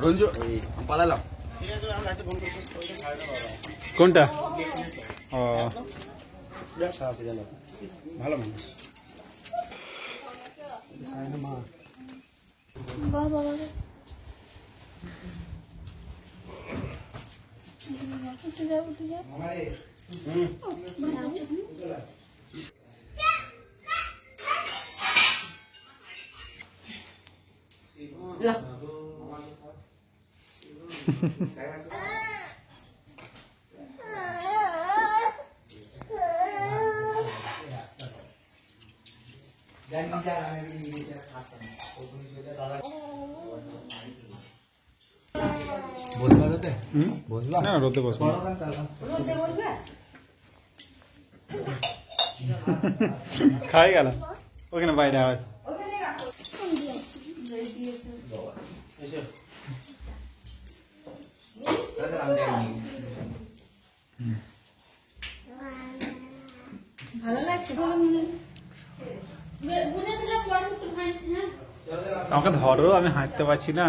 রঞ্জু পালালাম কোনটা? ও ভালো মানুষ না রোদে বসবো খাই গেল ওখানে বাইরে আওয়াজ ভালো লাগছে আমাকে ধরো আমি হাঁটতে পারছি না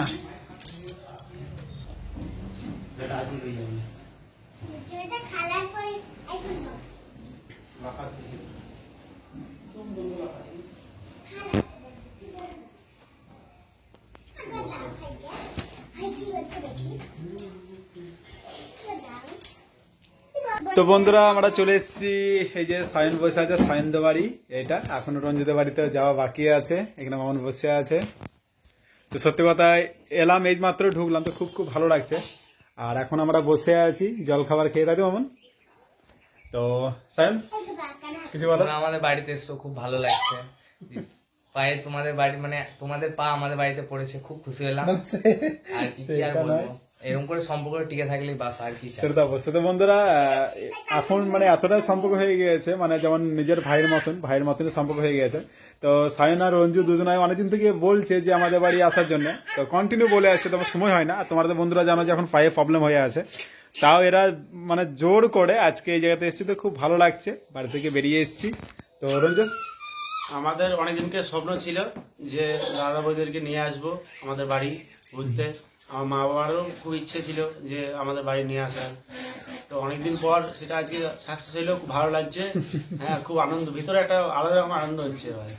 তো বন্ধুরা আমরা চলে এসেছি এই যে সায়ন বসে আছে সায়নদের বাড়ি এটা এখনো রঞ্জিতের বাড়িতে যাওয়া বাকি আছে এখানে মামুন বসে আছে তো সত্যি কথা এলাম এই মাত্র ঢুকলাম তো খুব খুব ভালো লাগছে আর এখন আমরা বসে আছি জল খাবার খেয়ে থাকি মামুন তো সায়ন কিছু বলো আমাদের বাড়িতে এসছো খুব ভালো লাগছে পায়ে তোমাদের বাড়ি মানে তোমাদের পা আমাদের বাড়িতে পড়েছে খুব খুশি হলাম আর কি আর বলবো এরকম করে সম্পর্ক টিকে থাকলেই বাস আর কি সেটা অবশ্যই তো বন্ধুরা এখন মানে এতটা সম্পর্ক হয়ে গিয়েছে মানে যেমন নিজের ভাইয়ের মতনই সম্পর্ক হয়ে গেছে তো সায়ন আর রঞ্জু দুজনাই অনেকদিন থেকে বলছে যে আমাদের বাড়ি আসার জন্য তো কন্টিনিউ বলে আসছে তবে সময় হয় না আর তোমাদের বন্ধুরা জানো যে এখন পায়ে প্রবলেম হয়ে আছে তাও এরা মানে জোর করে আজকে এই জায়গাতে এসেছি তো খুব ভালো লাগছে বাড়ি থেকে বেরিয়ে এসেছি তো রঞ্জু আমাদের অনেকদিনকে স্বপ্ন ছিল যে দাদা বৌদিদেরকে নিয়ে আসবো আমাদের বাড়ি ঘুরতে আমার মা বাবারও খুব ইচ্ছে ছিল যে আমাদের বাড়ি নিয়ে আসার তো অনেকদিন পর সেটা আজকে সাকসেস হইলেও খুব ভালো লাগছে হ্যাঁ খুব আনন্দ ভিতরে একটা আলাদা রকম আনন্দ হচ্ছে ভাই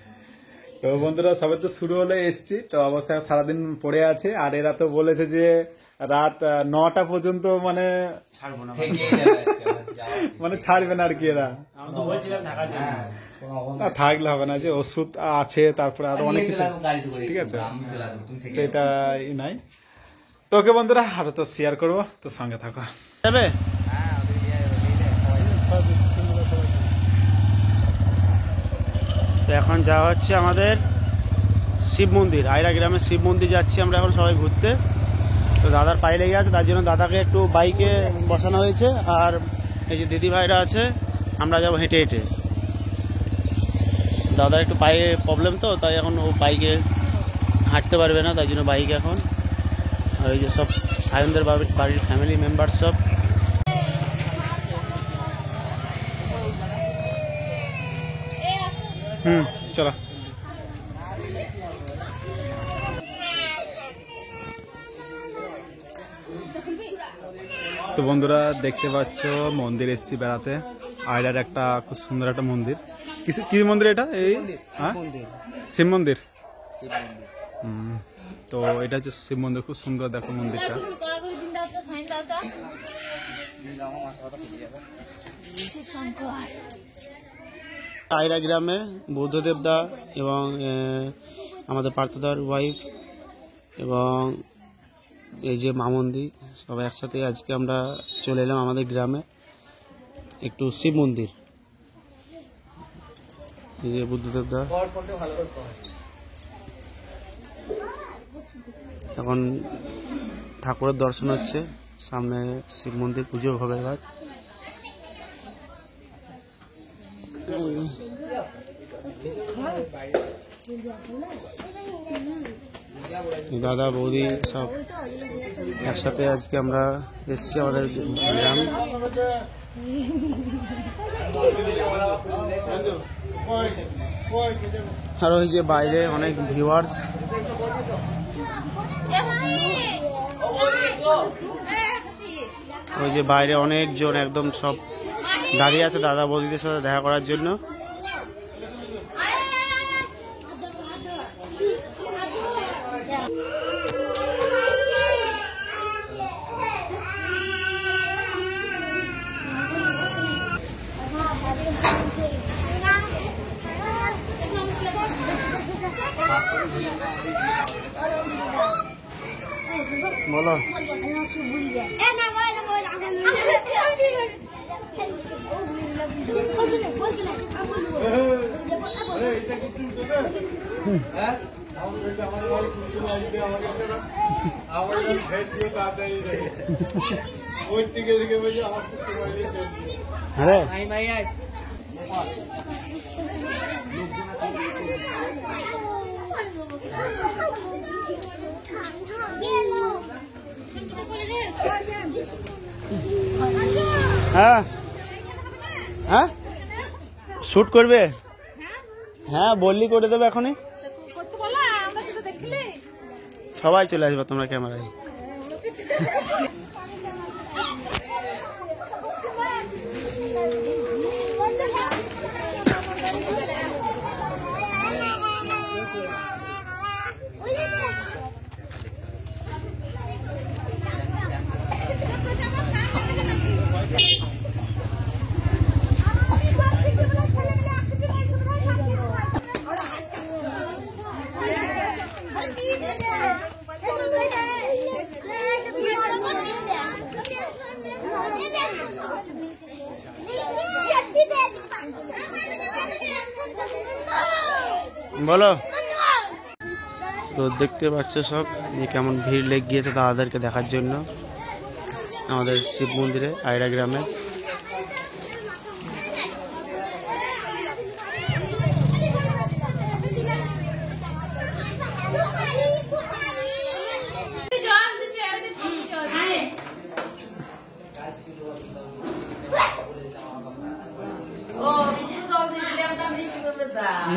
তো বন্ধুরা সবে তো শুরু হলে এসছি তো অবশ্যই সারাদিন পড়ে আছে আর এরা তো বলেছে যে রাত 9টা পর্যন্ত মানে ছাড়বো না মানে ছাড়বে না আর কি এরা আমি তো বলছিলাম থাকার জন্য না থাকলে হবে না যে ওষুধ আছে তারপরে আরো অনেক কিছু ঠিক আছে সেটা নাই তো ওকে বন্ধুরা আরো তো শেয়ার করবো তো সঙ্গে থাকো যাবে তো এখন যাওয়া হচ্ছে আমাদের শিব মন্দির আইরা গ্রামের শিব মন্দির যাচ্ছি আমরা এখন সবাই ঘুরতে তো দাদার পায়ে লেগে আছে তার জন্য দাদাকে একটু বাইকে বসানো হয়েছে আর এই যে দিদি ভাইরা আছে আমরা যাবো হেঁটে হেঁটে দাদার একটু পায়ে প্রবলেম তো তাই এখন ও বাইকে হাঁটতে পারবে না তাই জন্য বাইকে এখন আর এই যে সব সায়নদের বাড়ির ফ্যামিলি মেম্বার সব চলো তো বন্ধুরা দেখতে পাচ্ছ মন্দির এসছি বেড়াতে আইলার একটা খুব সুন্দর একটা মন্দির কি মন্দির এটা এই শিব মন্দির তো এটা হচ্ছে শিব মন্দির খুব সুন্দর দেখো মন্দিরটা আইরা গ্রামে বুদ্ধদেবদা এবং আমাদের পার্থদার ওয়াইফ এবং এই যে মামন্দি সবাই একসাথে আজকে আমরা চলে এলাম আমাদের গ্রামে একটু শিব মন্দির এই যে বুদ্ধদেবদা এখন ঠাকুরের দর্শন হচ্ছে সামনে শিব মন্দির পুজো হবে এবার দাদা বৌদি সব একসাথে আজকে আমরা এসছি আমাদের গ্রাম। আর ওই যে বাইরে অনেক ভিউয়ার্স, ওই যে বাইরে অনেকজন একদম সব দাঁড়িয়ে আছে দাদা বৌদিদের সাথে দেখা করার জন্য। বলো হ্যাঁ হ্যাঁ হ্যাঁ শুট করবে? হ্যাঁ বললি করে দেবে এখনই, সবাই চলে আসবে তোমরা ক্যামেরায়। বলো। তো দেখতে পাচ্ছ সব যে কেমন ভিড় লেগে গিয়েছে দাদাদেরকে দেখার জন্য আমাদের শিব মন্দিরে আইরা গ্রামে।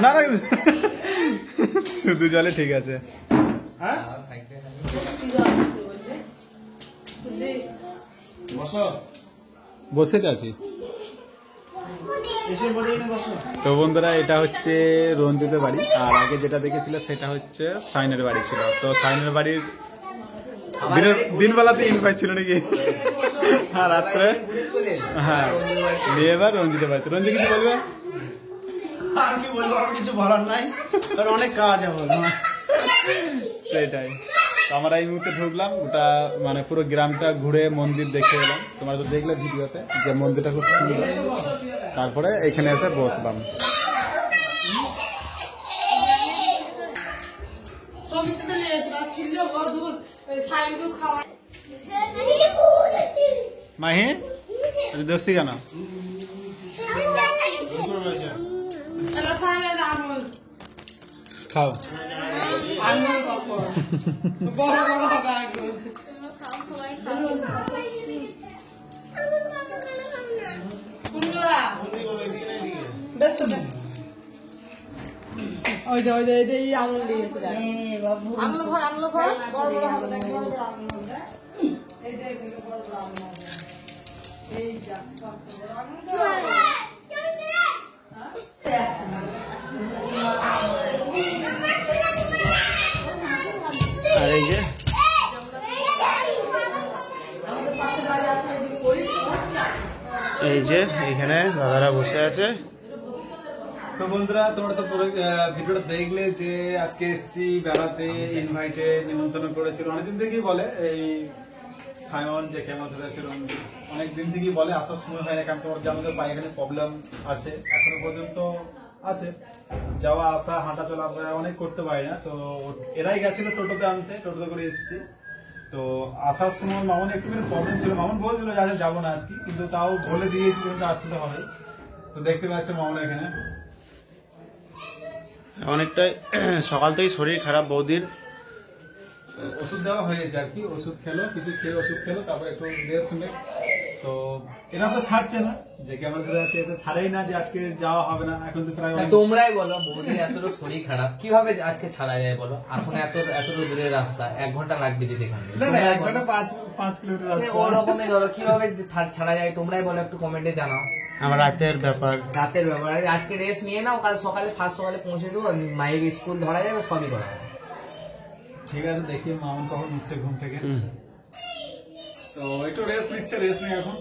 না না শুধু জলে ঠিক আছে। বসে আছি। তো বন্ধুরা এটা হচ্ছে রঞ্জিতের বাড়ি, আর আগে যেটা দেখেছিল সেটা হচ্ছে সাইনের বাড়ি ছিল। তো সাইনের বাড়ির দিনবেলাতে ইনভাইট ছিল নাকি, আর রাত্রে হ্যাঁ নিয়ে এবার রঞ্জিতের বাড়িতে। রঞ্জিত কিছু বলবে? আর কি বলবো, আর কিছু বলার নাই, আর অনেক কাজ আমার। সেটাই, তো আমরা এই মুহূর্তে ঢুকলাম, ওটা মানে পুরো গ্রামটা ঘুরে মন্দির দেখে এলাম। তোমরা তো দেখলে ভিডিওতে যে মন্দিরটা খুব সুন্দর। তারপরে এখানে এসে বসলাম। মাহি দোষী কেন? খাও। ওই যে আঙুল দিয়েছে, আঙুল ভর বড় বড় হবে, দেখ বড় বড় আঙুল হবে। এই যে বড় বড় আঙুল হবে, এই যা আর এই যে এখানে দাদারা বসে আছে। তো বন্ধুরা তোমরা তো পুরো ভিডিওটা দেখলে যে আজকে এসেছি বেড়াতে, ইনভাইটে নিমন্ত্রণ করেছিল। অনেকদিন থেকেই বলে এই সায়ন যে কেমন ধরেছে অনেকদিন থেকেই বলে আসার সময় হয় না, কারণ তোমার জানো যে পায়খানে প্রবলেম আছে, এখনো পর্যন্ত আছে, যাওয়া আসা হাঁটা চলা অনেক করতে পারি না। তো এরাই গেছিল টোটোতে আনতে, টোটোতে করে এসেছি। তো আসার সময় মামন একটুখানি প্রবলেম ছিল, মামন বলছিল যে আচ্ছা যাবো না আজকে, কিন্তু তাও বলে দিয়েছি কিন্তু আসতে তো হবে। তো দেখতে পাচ্ছ মামন এখানে অনেকটাই সকাল থেকেই শরীর খারাপ বৌদির, ওষুধ দেওয়া হয়েছে আর কি, ওষুধ খেলো, কিছু খেয়ে ওষুধ খেলো, তারপর একটু রেস্ট নেবে। তো এরা তো ছাড়ছে না, যে ক্যামেরা ধরে আছে এটা ছাড়াই না, যে আজকে যাওয়া হবে না। এখন তো প্রায় তোমরাই বলো, বৌদির এতটা শরীর খারাপ, কিভাবে আজকে ছাড়া যায় বলো? এখন এত দূরের রাস্তা, 1 ঘন্টা লাগবে যেতে এখানে। না 1 ঘন্টা 5 কিলোমিটার রাস্তা। ওরকমই ধরো, কিভাবে ছাড়া যায় তোমরাই বলো, একটু কমেন্টে জানাও। আমার রাতের ব্যাপার, আজকে রেস্ট নিয়ে নাও, কাল সকালে ফার্স্ট সকালে পৌঁছে দেবো, মায়ের স্কুল ধরা যাবে, সবই করা হবে। ঠিক আছে, দেখি মামুন কখন উঠছে ঘুম থেকে। তো একটু রেস্ট নিচ্ছে, রেস্ট নিয়ে এখন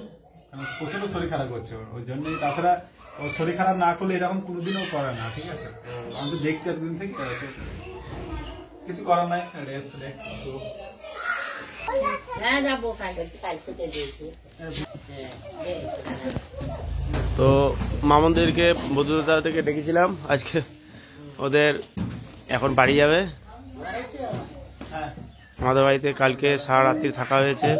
কারণ প্রচন্ড শরীর খারাপ করছে ওই জন্যই। তাছাড়া ও শরীর খারাপ না করলে এরকম কোনোদিনও করে না, ঠিক আছে? তো আমি তো দেখছি এতদিন থেকে, কিছু করার নাই, রেস্ট নেই। হ্যাঁ যাবো, কালকে দিয়েছি। তো মামুনদেরকে বৌদ্ধতা থেকে ডেকেছিলাম আজকে, ওদের এখন বাড়ি যাবে। হ্যাঁ আমাদের বাড়িতে কালকে সারা রাত্রি থাকা হয়েছে।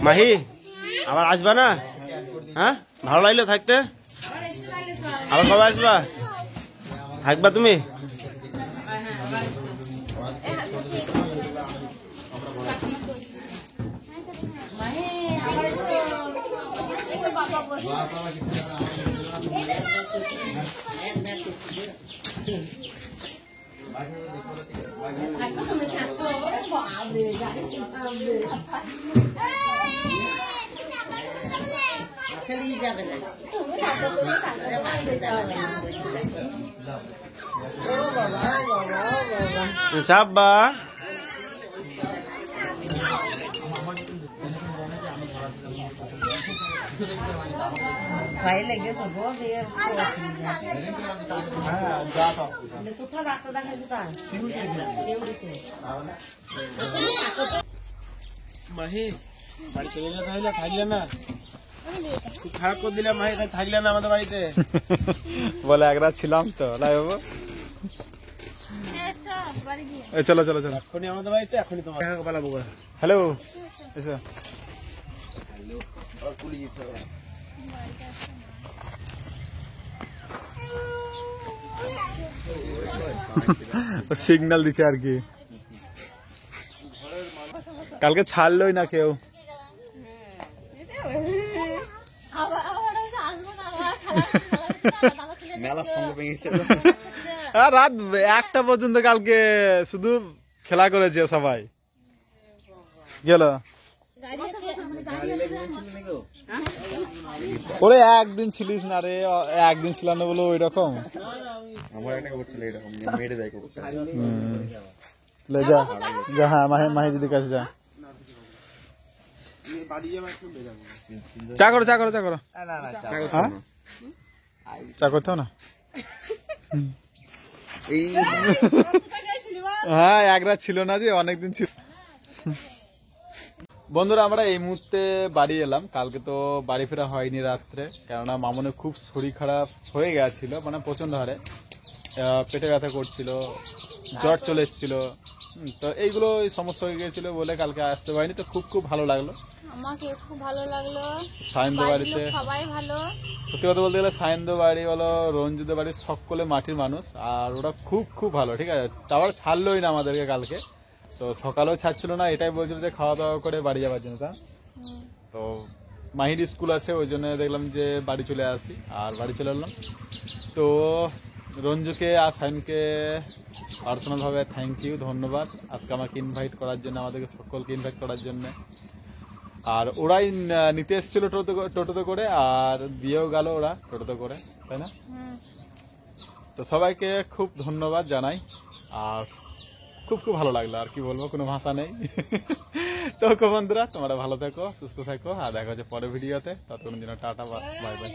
মাহি আবার আসবা না? হ্যাঁ, ভালো লাগলো থাকতে? আবার কবে আসবা? থাকবা তুমি? চাপবা ভয় লেগেছে গো, দিয়ে হ্যাঁ যা তো আসবে। কোথাও ডাক্তার দেখাচ্ছি তাই মাহি বাড়ি চলে যা, তাহলে থাকলে না, খুব খারাপ করে দিলাম মাহি, থাকলে না আমাদের বাড়িতে। বলে এক রাত ছিলাম তো, লাই বাবু চলো চলো চলো, এখনই আমাদের বাড়িতে, এখনই তোমার দেখা পালাবো। হ্যালো এসো। সিগন্যাল দিচ্ছে আর কি, কালকে ছাড়লোই না কেউ। রাত 1টা পর্যন্ত কালকে শুধু খেলা করেছে সবাই। গেল ওরে, একদিন ছিলিস না রে, একদিন ছিল না বলো ওই রকম। আমার একটা করছিল এরকম, মেরে দেয় করতে। ले जा जा, हाँ माही दीदी কাছে যা। চা করো চা করো চা করো, হ্যাঁ চা করতে না? হ্যাঁ এক রাত ছিল না যে, অনেকদিন ছিল। বন্ধুরা আমরা এই মুহূর্তে বাড়ি এলাম, কালকে তো বাড়ি ফেরা হয়নি রাত্রে, কেননা মামুনের খুব শরীর খারাপ হয়ে গেছিল, মানে প্রচন্ড হারে পেটে ব্যথা করছিল, জ্বর চলে এসেছিল। তো এইগুলো সমস্যা হয়ে গিয়েছিল বলে কালকে আসতে পারিনি। তো খুব ভালো লাগলো, আমাকে খুব ভালো লাগলো, সায়ন্দ বাড়িতে সবাই ভালো। সত্যি কথা বলতে গেলে সায়ন্দ বাড়ি বলো, রঞ্জুদের বাড়ি, সকলে মাটির মানুষ, আর ওরা খুব ভালো, ঠিক আছে? আবার ছাড়লোই না আমাদেরকে কালকে, তো সকালেও ছাড়ছিল না, এটাই বলছিল যে খাওয়া দাওয়া করে বাড়ি যাওয়ার জন্য। তা তো মাহির স্কুল আছে, ওই জন্য দেখলাম যে বাড়ি চলে আসি, আর বাড়ি চলে এলাম। তো রঞ্জুকে আর সায়নকে পার্সোনালভাবে থ্যাংক ইউ, ধন্যবাদ আজকে আমাকে ইনভাইট করার জন্য, আমাদেরকে সকলকে ইনভাইট করার জন্য। আর ওরাই নিতে এসেছিল টোটোতে করে, আর দিয়েও গেল ওরা টোটোতে করে, তাই না? তো সবাইকে খুব ধন্যবাদ জানাই, আর খুব ভালো লাগলো, আর কি বলবো, কোনো ভাষা নেই। তো বন্ধুরা তোমরা ভালো থেকো, সুস্থ থেকো, আর দেখা হচ্ছে পরের ভিডিওতে। ততক্ষণ জন্য টাটা, বাই বাই।